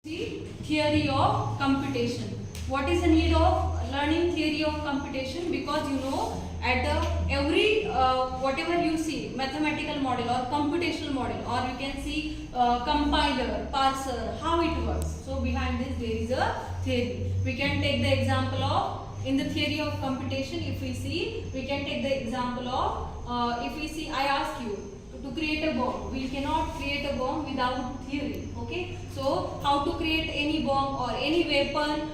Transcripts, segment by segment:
The theory of computation. What is the need of learning theory of computation? Because you know at the every whatever you see mathematical model or computational model, or you can see compiler, parser, how it works. So behind this there is a theory. We can take the example of in the theory of computation. If we see, we can take the example of if we see, I ask you to create a bomb. We cannot create a bomb without theory. Okay, so how to create any bomb or any weapon,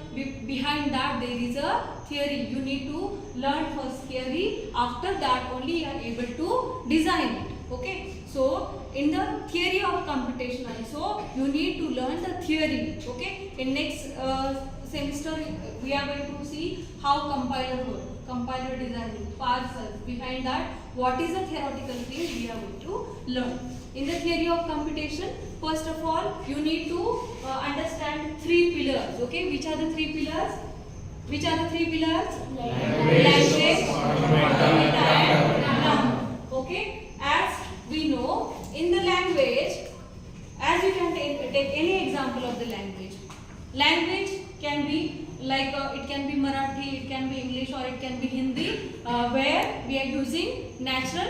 behind that there is a theory. You need to learn first theory, after that only you are able to design it. Okay, so in the theory of computation also you need to learn the theory. Okay, in next semester we are going to see how compiler works, compiler designing, parser, behind that what is the theoretical thing we are going to learn. In the theory of computation, first of all you need to understand three pillars. Okay, which are the three pillars? Which are the three pillars? Language, fundamental and grammar. Okay, as we know in the language, as you can take any example of the language. Language can be like it can be Marathi, it can be English, or it can be Hindi, where we are using natural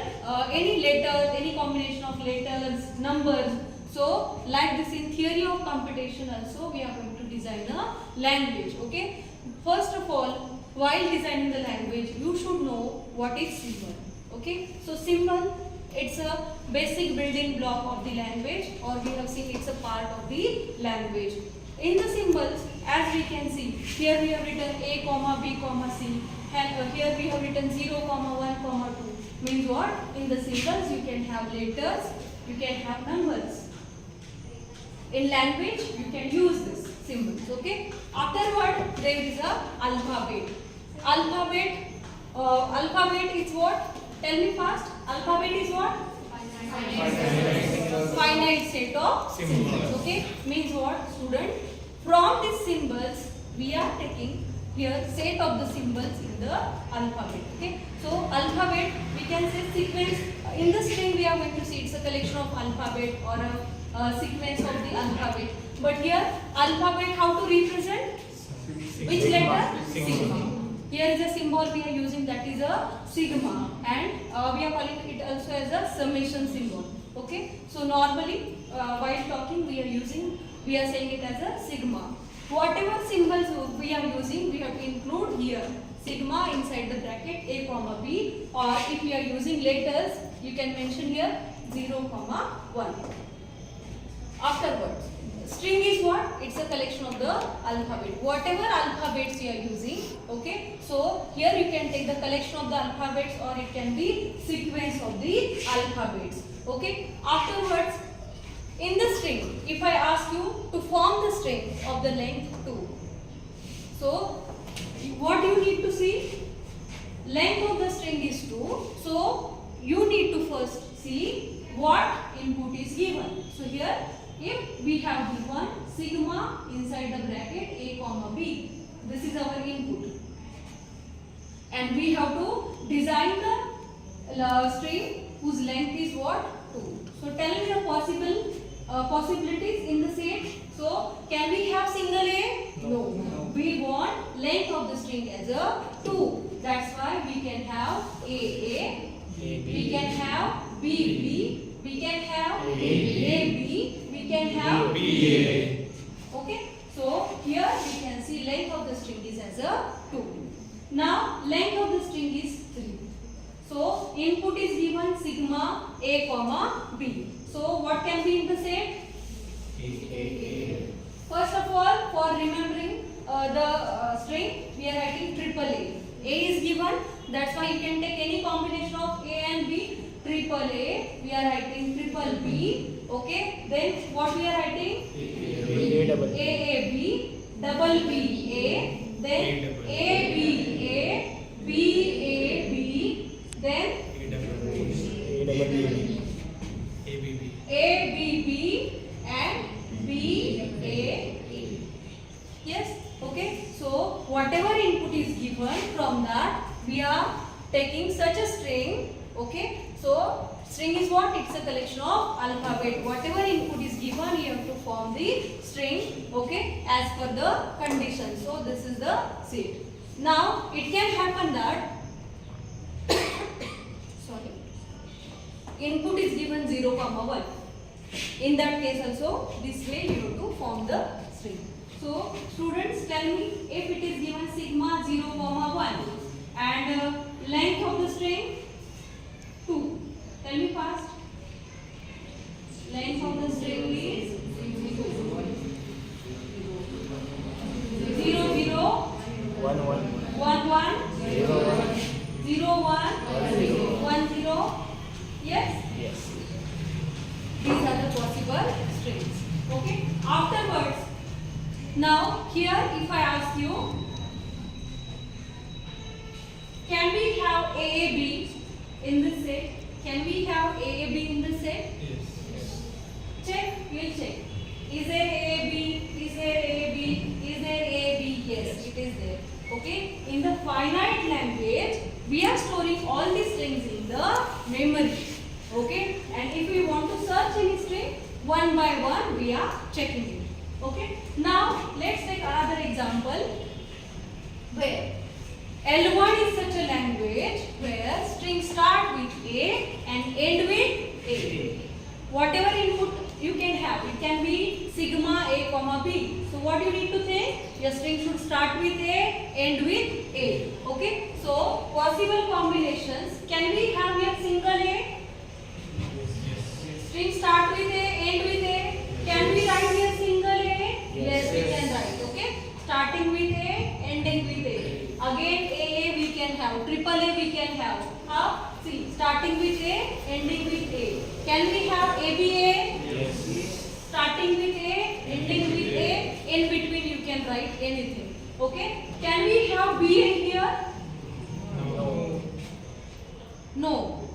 any letters, any combination of letters, numbers. So like this in theory of computation also we are going to design a language. Okay, first of all, while designing the language you should know what is symbol. Okay, so symbol, it's a basic building block of the language, or we have seen it's a part of the language. In the symbols, as we can see, here we have written A, B, C, and here we have written 0, 1, 2. Means what? In the symbols you can have letters, you can have numbers. In language you can use this symbols. Okay. Afterward there is a alphabet. Alphabet is what? Tell me fast. Alphabet is what? Finite set of symbols. Okay. Means what, student? From these symbols we are taking here set of the symbols in the alphabet. Okay. So alphabet, we can say sequence. In the string we are going to see it's a collection of alphabet or a sequence of the alphabet. But here alphabet, how to represent? Which letter? Sigma. Here is a symbol we are using, that is a sigma, and we are calling it also as a summation symbol. Okay. So normally while talking we are saying it as a sigma. Whatever symbols we are using, we have to include here sigma inside the bracket A, B, or if we are using letters you can mention here 0, 1. Afterwards, string is what? It's a collection of the alphabet. Whatever alphabets you are using, okay? So here you can take the collection of the alphabets, or it can be sequence of the alphabets. Okay? Afterwards, in the string, if I ask you to form the string of the length 2, so what you need to see? Length of the string is 2. So you need to first see what input is given. So here, if we have given sigma inside the bracket A, B, this is our input, and we have to design the string whose length is what? 2. So tell me the possibilities in the set. So can we have single A? No. We want length of the string as a 2. That's why we can have AA, we can have BB, we can have AB, we can have BA. Okay. So here we can see length of the string is as a 2. Now length of the string is 3. So input is given sigma A, B. So what can be in the set? A. First of all, for remembering the string, we are writing AAA. A is given, that's why you can take any combination of A and B. AAA, we are writing BB. Okay, then what we are writing? AAB, double BA, then ABA, BAB, then ABB and BAA. Yes, okay. So whatever input is given, from that we are taking such a string. Okay, so String is what? It's a collection of alphabet. Whatever input is given, you have to form the string, okay, as per the condition. So this is the seed. Now it can happen that sorry, input is given 0, 1. In that case also, this way you have to form the string. So students, tell me, if it is given sigma 0, 1 and length of the string 2. Tell me fast. Length of the string is 0, 0, 1, 1, 0, 1, 1, 0. Yes? Yes. These are the possible strings. Okay? Afterwards, now here if I ask you, can we have AAB in this set? Can we have AAB in this set? Yes. Check, we'll check. Is there AAB? Is there AAB? Is there AAB? Yes, it is there. Okay? In the finite language, we are storing all these strings in the memory. Okay? And if we want to search any string, one by one we are checking it. Okay? Now, let's take another example where L1 is such a language where strings start with A and end with A. Whatever input you can have, it can be sigma A comma B. So what you need to think? Your string should start with A, end with A. Okay? So possible combinations. Can we have here single A? String start with A, end with A. Can we write here single A? Yes, we can write. Okay? Starting with A, ending with A. Again AA we can have, triple A we can have. How? See, starting with A, ending with A. Can we have ABA? Yes. Starting with A, ending with A. In between you can write anything. Okay? Can we have BA here? No. No.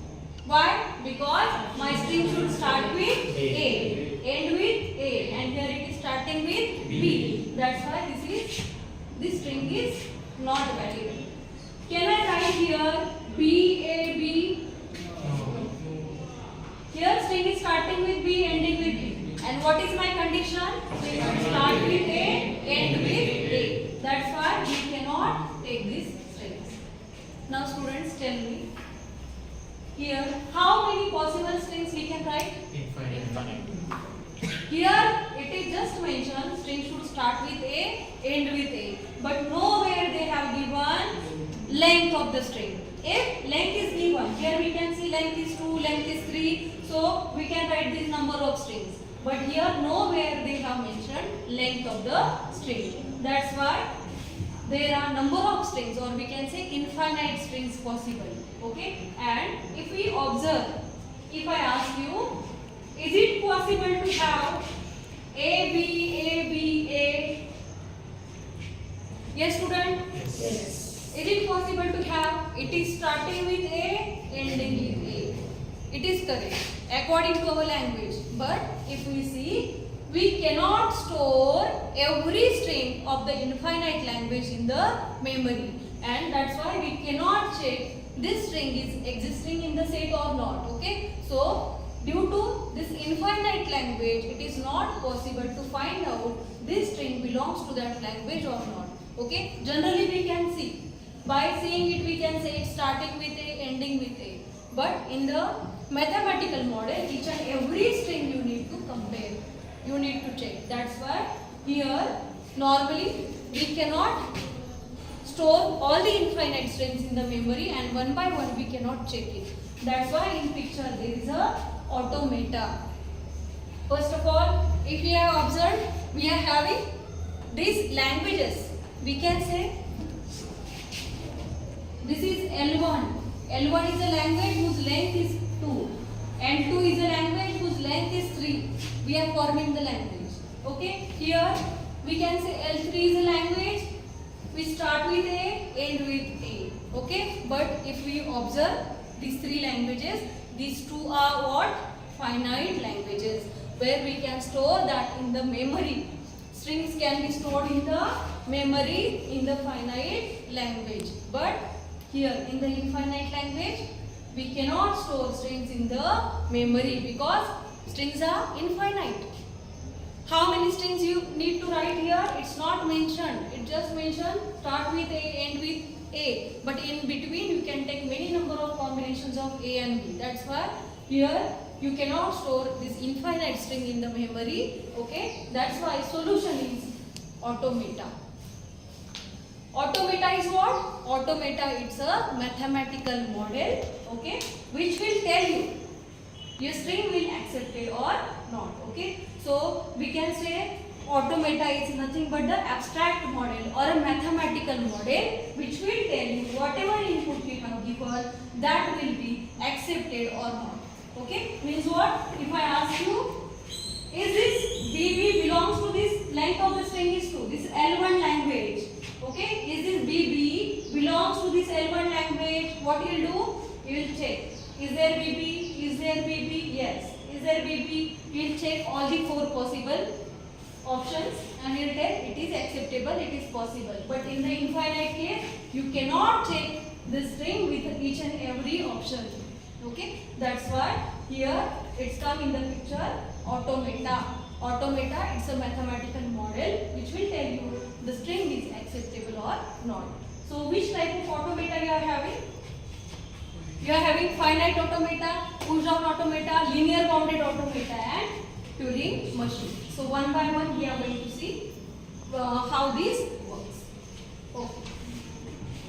Why? Because my string should start with A, end with A, and here it is starting with B. That's why this string is not valid. Can I write here BAB? Here string is starting with B, ending with B. And what is my condition? String should start with A, end with A. That's why we cannot take these strings. Now students, tell me, here how many possible strings we can write? Infinite. Here it is just mentioned string should start with A, end with A. But nowhere they have given length of the string. If length is given, here we can see length is 2, length is 3. So we can write this number of strings. But here nowhere they have mentioned length of the string. That's why there are number of strings, or we can say infinite strings possible. Okay? And if we observe, if I ask you, is it possible to have A, B, A, B, A? Yes, student? Yes. Is it possible to have? It is starting with A, ending with A. It is correct according to our language. But if we see, we cannot store every string of the infinite language in the memory, and that's why we cannot check this string is existing in the set or not. Okay, so due to this infinite language, it is not possible to find out this string belongs to that language or not. Okay, generally we can see, by seeing it we can say it's starting with A, ending with A. But in the mathematical model, each and every string you need to compare, you need to check. That's why here normally we cannot store all the infinite strings in the memory, and one by one we cannot check it. That's why in picture there is a automata. First of all, if we have observed, we are having these languages. We can say this is L1. L1 is a language whose length is 2. And 2 is a language whose length is 3. We are forming the language. Okay. Here we can say L3 is a language which start with A, end with A. Okay. But if we observe these three languages, these two are what? Finite languages, where we can store that in the memory. Strings can be stored in the memory in the finite language. But here in the infinite language, we cannot store strings in the memory because strings are infinite. How many strings you need to write here? It's not mentioned. It just mentioned start with A, end with A. But in between you can take many number of combinations of A and B. That's why here you cannot store this infinite string in the memory. Okay. That's why solution is automata. Automata is what? Automata, it's a mathematical model, okay, which will tell you your string will accept it or not, okay. So we can say automata is nothing but the abstract model or a mathematical model which will tell you whatever input we have given, that will be accepted or not, okay. Means what? If I ask you, is this BB belongs to this length of the string is 2, this L1 language. Okay, is this BB belongs to this L1 language? What you will do? You will check. Is there BB? Is there BB? Yes. Is there BB? You will check all the 4 possible options and you will tell it is acceptable, it is possible. But in the infinite case, you cannot check the string with each and every option. Okay, that's why here it's come in the picture automata. Automata, it's a mathematical model which will tell you the string is acceptable or not. So which type of automata you are having? You are having finite automata, push down automata, linear bounded automata and Turing machine. So one by one we are going to see how this works. Okay.